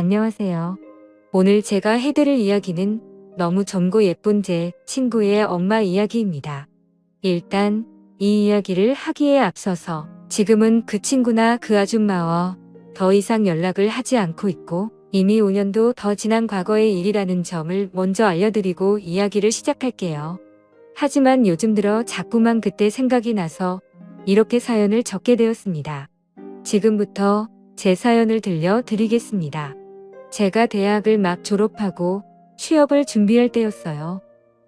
안녕하세요. 오늘 제가 해드릴 이야기는 너무 젊고 예쁜 제 친구의 엄마 이야기입니다. 일단 이 이야기를 하기에 앞서서 지금은 그 친구나 그 아줌마와 더 이상 연락을 하지 않고 있고 이미 5년도 더 지난 과거의 일이라는 점을 먼저 알려드리고 이야기를 시작할게요. 하지만 요즘 들어 자꾸만 그때 생각이 나서 이렇게 사연을 적게 되었습니다. 지금부터 제 사연을 들려드리겠습니다. 제가 대학을 막 졸업하고 취업을 준비할 때였어요.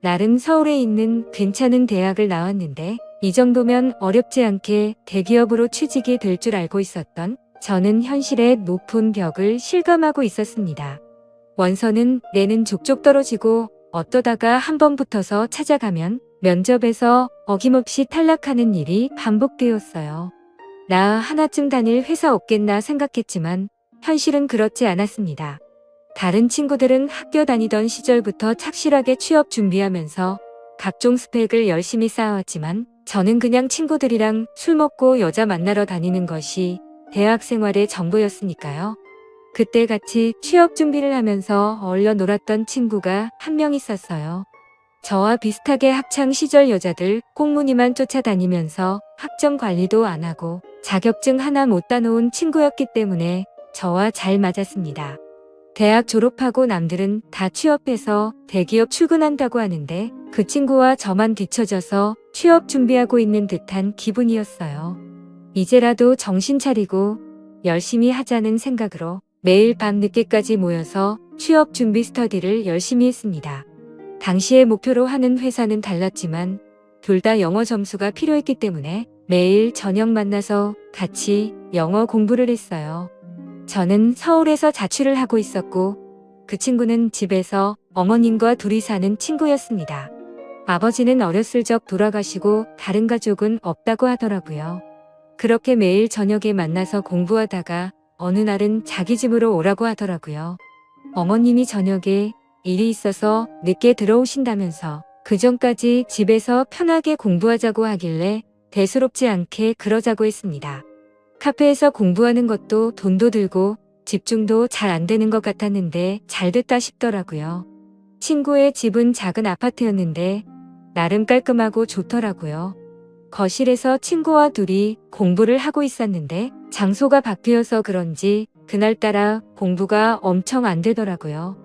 나름 서울에 있는 괜찮은 대학을 나왔는데 이 정도면 어렵지 않게 대기업으로 취직이 될 줄 알고 있었던 저는 현실의 높은 벽을 실감하고 있었습니다. 원서는 내는 족족 떨어지고 어떠다가 한 번 붙어서 찾아가면 면접에서 어김없이 탈락하는 일이 반복되었어요. 나 하나쯤 다닐 회사 없겠나 생각했지만 현실은 그렇지 않았습니다. 다른 친구들은 학교 다니던 시절부터 착실하게 취업 준비하면서 각종 스펙을 열심히 쌓아왔지만 저는 그냥 친구들이랑 술 먹고 여자 만나러 다니는 것이 대학 생활의 전부였으니까요. 그때 같이 취업 준비를 하면서 어울려 놀았던 친구가 한 명 있었어요. 저와 비슷하게 학창 시절 여자들 꽁무니만 쫓아다니면서 학점 관리도 안 하고 자격증 하나 못 따놓은 친구였기 때문에 저와 잘 맞았습니다. 대학 졸업하고 남들은 다 취업해서 대기업 출근한다고 하는데 그 친구와 저만 뒤처져서 취업 준비하고 있는 듯한 기분이었어요. 이제라도 정신 차리고 열심히 하자는 생각으로 매일 밤 늦게까지 모여서 취업 준비 스터디를 열심히 했습니다. 당시의 목표로 하는 회사는 달랐지만 둘 다 영어 점수가 필요했기 때문에 매일 저녁 만나서 같이 영어 공부를 했어요. 저는 서울에서 자취를 하고 있었고 그 친구는 집에서 어머님과 둘이 사는 친구였습니다. 아버지는 어렸을 적 돌아가시고 다른 가족은 없다고 하더라고요. 그렇게 매일 저녁에 만나서 공부하다가 어느 날은 자기 집으로 오라고 하더라고요. 어머님이 저녁에 일이 있어서 늦게 들어오신다면서 그 전까지 집에서 편하게 공부하자고 하길래 대수롭지 않게 그러자고 했습니다. 카페에서 공부하는 것도 돈도 들고 집중도 잘 안 되는 것 같았는데 잘 됐다 싶더라고요. 친구의 집은 작은 아파트였는데 나름 깔끔하고 좋더라고요. 거실에서 친구와 둘이 공부를 하고 있었는데 장소가 바뀌어서 그런지 그날따라 공부가 엄청 안 되더라고요.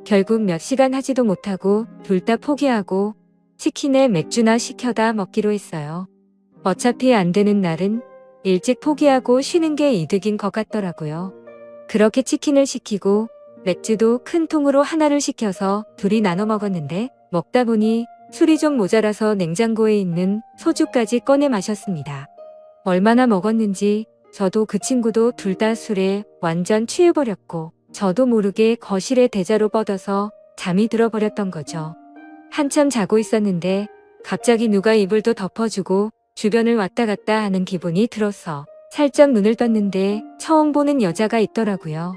결국 몇 시간 하지도 못하고 둘 다 포기하고 치킨에 맥주나 시켜다 먹기로 했어요. 어차피 안 되는 날은 일찍 포기하고 쉬는 게 이득인 것 같더라고요. 그렇게 치킨을 시키고 맥주도 큰 통으로 하나를 시켜서 둘이 나눠 먹었는데 먹다 보니 술이 좀 모자라서 냉장고에 있는 소주까지 꺼내 마셨습니다. 얼마나 먹었는지 저도 그 친구도 둘 다 술에 완전 취해버렸고 저도 모르게 거실에 대자로 뻗어서 잠이 들어버렸던 거죠. 한참 자고 있었는데 갑자기 누가 이불도 덮어주고 주변을 왔다 갔다 하는 기분이 들어서 살짝 눈을 떴는데 처음 보는 여자가 있더라고요.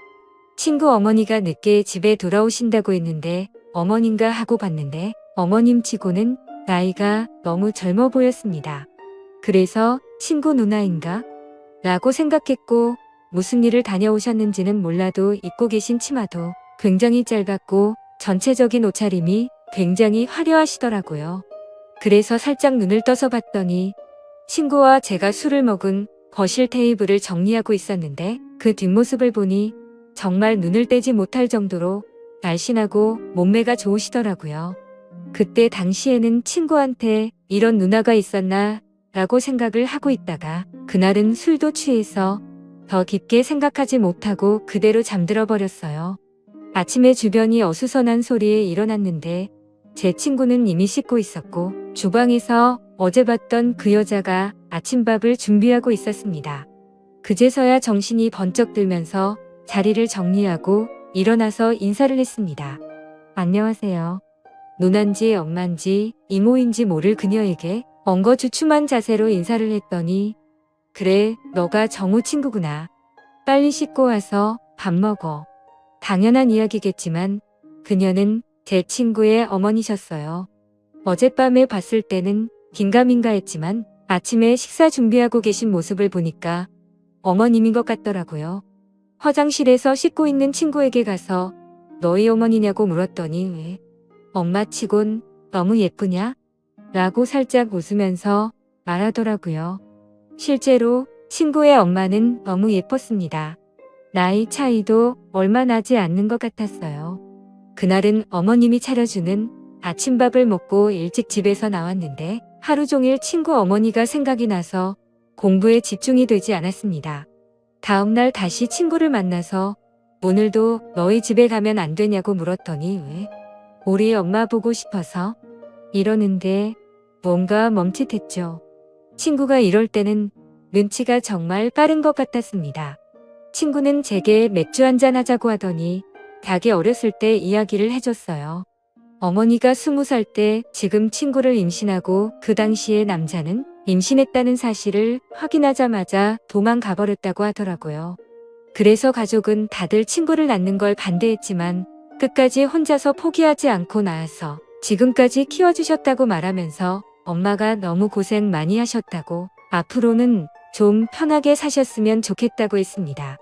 친구 어머니가 늦게 집에 돌아오신다고 했는데 어머님가 하고 봤는데 어머님 치고는 나이가 너무 젊어 보였습니다. 그래서 친구 누나인가? 라고 생각했고 무슨 일을 다녀오셨는지는 몰라도 입고 계신 치마도 굉장히 짧았고 전체적인 옷차림이 굉장히 화려하시더라고요. 그래서 살짝 눈을 떠서 봤더니 친구와 제가 술을 먹은 거실 테이블을 정리하고 있었는데 그 뒷모습을 보니 정말 눈을 떼지 못할 정도로 날씬하고 몸매가 좋으시더라고요. 그때 당시에는 친구한테 이런 누나가 있었나 라고 생각을 하고 있다가 그날은 술도 취해서 더 깊게 생각하지 못하고 그대로 잠들어 버렸어요. 아침에 주변이 어수선한 소리에 일어났는데 제 친구는 이미 씻고 있었고 주방에서 어제 봤던 그 여자가 아침밥을 준비하고 있었습니다. 그제서야 정신이 번쩍 들면서 자리를 정리하고 일어나서 인사를 했습니다. 안녕하세요. 누난지 엄만지 이모인지 모를 그녀에게 엉거주춤한 자세로 인사를 했더니 그래, 너가 정우 친구구나. 빨리 씻고 와서 밥 먹어. 당연한 이야기겠지만 그녀는 제 친구의 어머니셨어요. 어젯밤에 봤을 때는 긴가민가 했지만 아침에 식사 준비하고 계신 모습을 보니까 어머님인 것 같더라고요. 화장실에서 씻고 있는 친구에게 가서 너희 어머니냐고 물었더니 왜 엄마 치곤 너무 예쁘냐? 라고 살짝 웃으면서 말하더라고요. 실제로 친구의 엄마는 너무 예뻤습니다. 나이 차이도 얼마 나지 않는 것 같았어요. 그날은 어머님이 차려주는 아침밥을 먹고 일찍 집에서 나왔는데 하루 종일 친구 어머니가 생각이 나서 공부에 집중이 되지 않았습니다. 다음날 다시 친구를 만나서 오늘도 너희 집에 가면 안 되냐고 물었더니 왜? 우리 엄마 보고 싶어서 이러는데 뭔가 멈칫했죠. 친구가 이럴 때는 눈치가 정말 빠른 것 같았습니다. 친구는 제게 맥주 한잔 하자고 하더니 닭이 어렸을 때 이야기를 해줬어요. 어머니가 20살 때 지금 친구를 임신하고 그 당시에 남자는 임신했다는 사실을 확인하자마자 도망가 버렸다고 하더라고요. 그래서 가족은 다들 친구를 낳는 걸 반대했지만 끝까지 혼자서 포기하지 않고 낳아서 지금까지 키워주셨다고 말하면서 엄마가 너무 고생 많이 하셨다고 앞으로는 좀 편하게 사셨으면 좋겠다고 했습니다.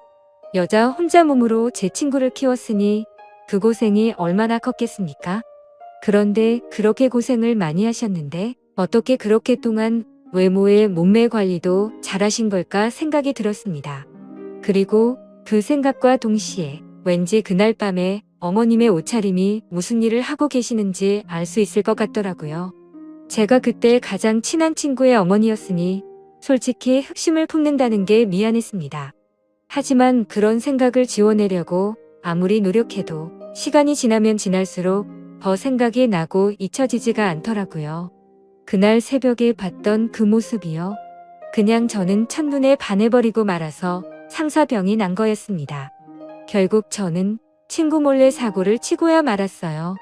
여자 혼자 몸으로 제 친구를 키웠으니 그 고생이 얼마나 컸겠습니까? 그런데 그렇게 고생을 많이 하셨는데 어떻게 그렇게 동안 외모의 몸매 관리도 잘하신 걸까 생각이 들었습니다. 그리고 그 생각과 동시에 왠지 그날 밤에 어머님의 옷차림이 무슨 일을 하고 계시는지 알 수 있을 것 같더라고요. 제가 그때 가장 친한 친구의 어머니였으니 솔직히 흑심을 품는다는 게 미안했습니다. 하지만 그런 생각을 지워내려고 아무리 노력해도 시간이 지나면 지날수록 더 생각이 나고 잊혀지지가 않더라고요. 그날 새벽에 봤던 그 모습이요. 그냥 저는 첫눈에 반해버리고 말아서 상사병이 난 거였습니다. 결국 저는 친구 몰래 사고를 치고야 말았어요.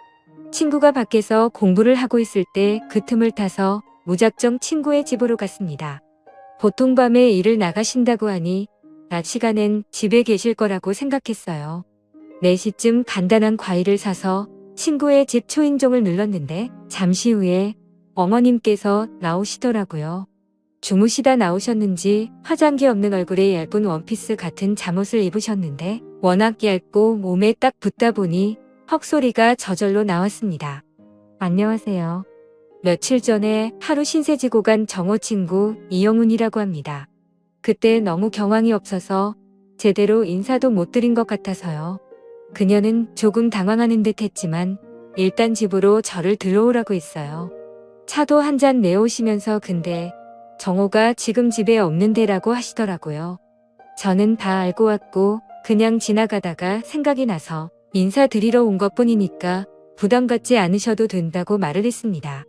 친구가 밖에서 공부를 하고 있을 때 그 틈을 타서 무작정 친구의 집으로 갔습니다. 보통 밤에 일을 나가신다고 하니 낮 시간엔 집에 계실 거라고 생각했어요. 4시쯤 간단한 과일을 사서 친구의 집 초인종을 눌렀는데 잠시 후에 어머님께서 나오시더라고요. 주무시다 나오셨는지 화장기 없는 얼굴에 얇은 원피스 같은 잠옷을 입으셨는데 워낙 얇고 몸에 딱 붙다 보니 헉소리가 저절로 나왔습니다. 안녕하세요. 며칠 전에 하루 신세 지고 간 정호 친구 이영훈이라고 합니다. 그때 너무 경황이 없어서 제대로 인사도 못 드린 것 같아서요. 그녀는 조금 당황하는 듯 했지만 일단 집으로 저를 들어오라고 했어요. 차도 한 잔 내오시면서 근데 정호가 지금 집에 없는데라고 하시더라고요. 저는 다 알고 왔고 그냥 지나가다가 생각이 나서 인사드리러 온 것뿐이니까 부담 갖지 않으셔도 된다고 말을 했습니다.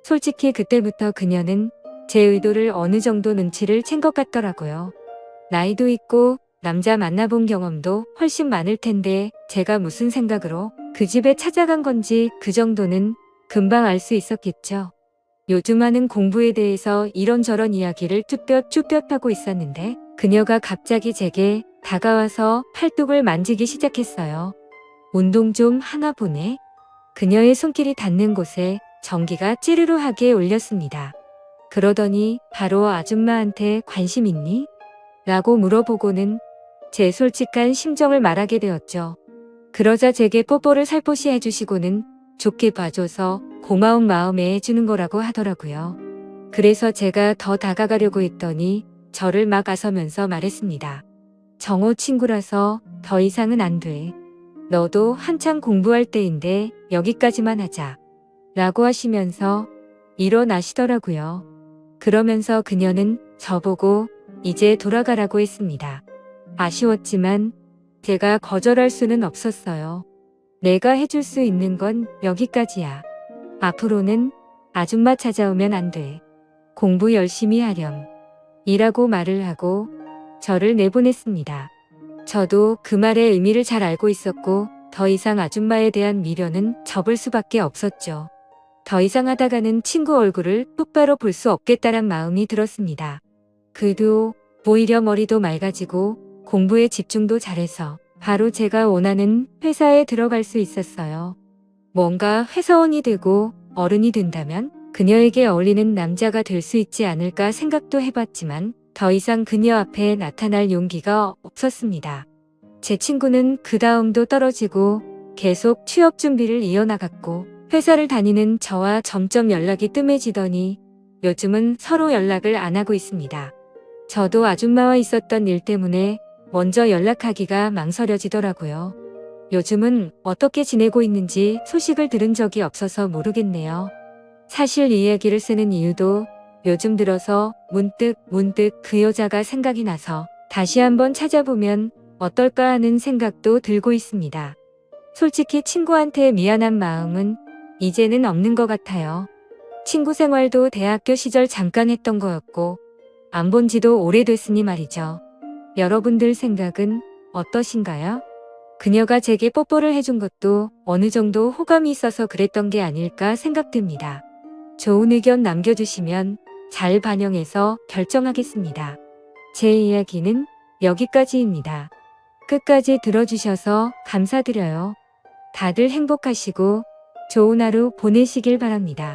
솔직히 그때부터 그녀는 제 의도를 어느 정도 눈치를 챈 것 같더라고요. 나이도 있고 남자 만나본 경험도 훨씬 많을 텐데 제가 무슨 생각으로 그 집에 찾아간 건지 그 정도는 금방 알 수 있었겠죠. 요즘 하는 공부에 대해서 이런저런 이야기를 쭈뼛쭈뼛하고 있었는데 그녀가 갑자기 제게 다가와서 팔뚝을 만지기 시작했어요. 운동 좀 하나 보네. 그녀의 손길이 닿는 곳에 전기가 찌르르하게 울렸습니다. 그러더니 바로 아줌마한테 관심 있니? 라고 물어보고는 제 솔직한 심정을 말하게 되었죠. 그러자 제게 뽀뽀를 살포시 해주시고는 좋게 봐줘서 고마운 마음에 해주는 거라고 하더라고요. 그래서 제가 더 다가가려고 했더니 저를 막 아서면서 말했습니다. 정호 친구라서 더 이상은 안 돼. 너도 한창 공부할 때인데 여기까지만 하자. 라고 하시면서 일어나시더라고요. 그러면서 그녀는 저보고 이제 돌아가라고 했습니다. 아쉬웠지만 제가 거절할 수는 없었어요. 내가 해줄 수 있는 건 여기까지야. 앞으로는 아줌마 찾아오면 안 돼. 공부 열심히 하렴. 이라고 말을 하고 저를 내보냈습니다. 저도 그 말의 의미를 잘 알고 있었고 더 이상 아줌마에 대한 미련은 접을 수밖에 없었죠. 더 이상 하다가는 친구 얼굴을 똑바로 볼 수 없겠다란 마음이 들었습니다. 그 뒤 오히려 머리도 맑아지고 공부에 집중도 잘해서 바로 제가 원하는 회사에 들어갈 수 있었어요. 뭔가 회사원이 되고 어른이 된다면 그녀에게 어울리는 남자가 될 수 있지 않을까 생각도 해봤지만 더 이상 그녀 앞에 나타날 용기가 없었습니다. 제 친구는 그 다음도 떨어지고 계속 취업 준비를 이어나갔고 회사를 다니는 저와 점점 연락이 뜸해지더니 요즘은 서로 연락을 안 하고 있습니다. 저도 아줌마와 있었던 일 때문에 먼저 연락하기가 망설여지더라고요. 요즘은 어떻게 지내고 있는지 소식을 들은 적이 없어서 모르겠네요. 사실 이 이야기를 쓰는 이유도 요즘 들어서 문득 그 여자가 생각이 나서 다시 한번 찾아보면 어떨까 하는 생각도 들고 있습니다. 솔직히 친구한테 미안한 마음은 이제는 없는 것 같아요. 친구 생활도 대학교 시절 잠깐 했던 거였고 안 본 지도 오래됐으니 말이죠. 여러분들 생각은 어떠신가요? 그녀가 제게 뽀뽀를 해준 것도 어느 정도 호감이 있어서 그랬던 게 아닐까 생각됩니다. 좋은 의견 남겨주시면 잘 반영해서 결정하겠습니다. 제 이야기는 여기까지입니다. 끝까지 들어주셔서 감사드려요. 다들 행복하시고 좋은 하루 보내시길 바랍니다.